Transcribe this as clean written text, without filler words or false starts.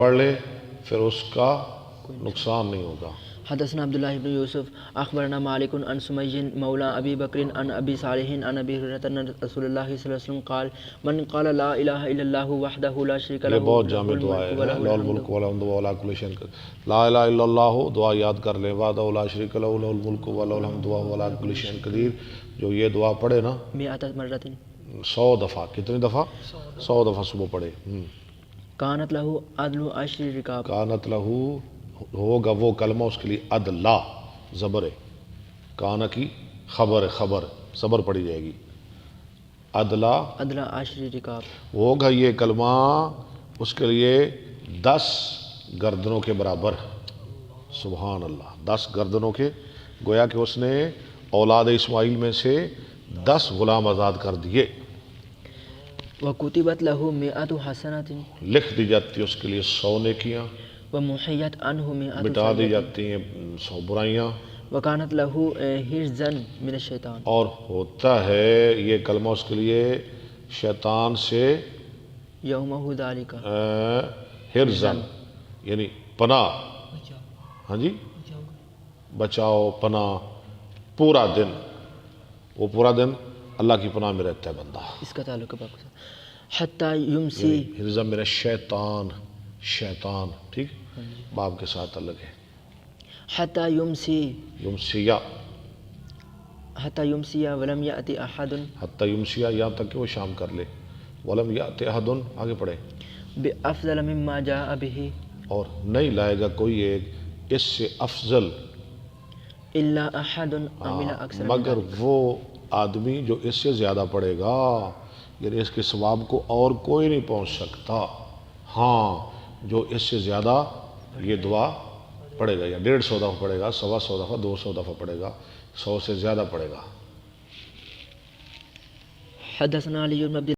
پڑھ لے پھر اس کا نقصان نہیں ہوگا۔ حدثنا عبداللہ بن یوسف اخبرنا مالک عن سمی مولا ابی بکر عن ابی صالح عن ابی ہریرہ ان رسول اللہ صلی اللہ علیہ وسلم قال من قال لا الہ الا اللہ وحدہ لا شریک لہ یہ بہت جامع دعا ہے، لہ الملک و لہ الحمد وعلی کل شیء قدیر۔ لا الہ الا اللہ دعا یاد کر لیں، وحدہ لا شریک لہ لہ الملک و لہ الحمد وعلی کل شیء قدیر۔ جو یہ دعا پڑھے نا 100 مرۃ 100 دفعہ، کتنی دفعہ؟ 100 دفعہ صبح پڑھے۔ کانت لہ عدل 10 رکاب، کانت لہو ہوگا وہ کلمہ اس کے لیے عدلا، زبر ہے، کانا کی خبر صبر پڑھی جائے گی، عدلا 10 رکاب، ہوگا یہ کلمہ اس کے لیے 10 گردنوں کے برابر۔ سبحان اللہ، 10 گردنوں کے، گویا کہ اس نے اولاد اسماعیل میں سے 10 غلام آزاد کر دیے۔ وکتبت لہ 100 حسنۃ، لکھ دی جاتی اس کے لیے 100 نیکیاں، ومحیت عنہ 100 مٹا دی جاتی ہیں 100 برائیاں، وکانت لہ حرزا من الشیطان، اور ہوتا ہے یہ کلمہ اس کے لیے شیطان سے یومہ ذالک، حرزن یعنی پناہ، ہاں جی، بچاؤ، پناہ، پورا دن، وہ پورا دن اللہ کی پناہ میں رہتا ہے بندہ۔ اس کا تعلق ہے باپ کے ساتھ۔ حتی یمسی، حرزن من الشیطان، شیطان، ٹھیک، باپ کے ساتھ الگ ہے۔ حتی یمسی، یمسیہ، حتی یمسی ولم یأتی احد، حتی یمسیہ یہاں تک کہ وہ شام کر لے، ولم یأت احد، آگے پڑھے، بافضل مما جاء به، اور نہیں لائے گا کوئی ایک اس سے افضل، الا احد عمل اکثر مگر وہ آدمی جو اس سے زیادہ پڑھے گا، یعنی اس کے ثواب کو اور کوئی نہیں پہنچ سکتا۔ ہاں، جو اس سے زیادہ یہ دعا پڑھے گا، یا 150 دفعہ پڑھے گا، 125 دفعہ، 200 دفعہ پڑھے گا، 100 سے زیادہ پڑھے گا۔ حدثنا علی بن عبد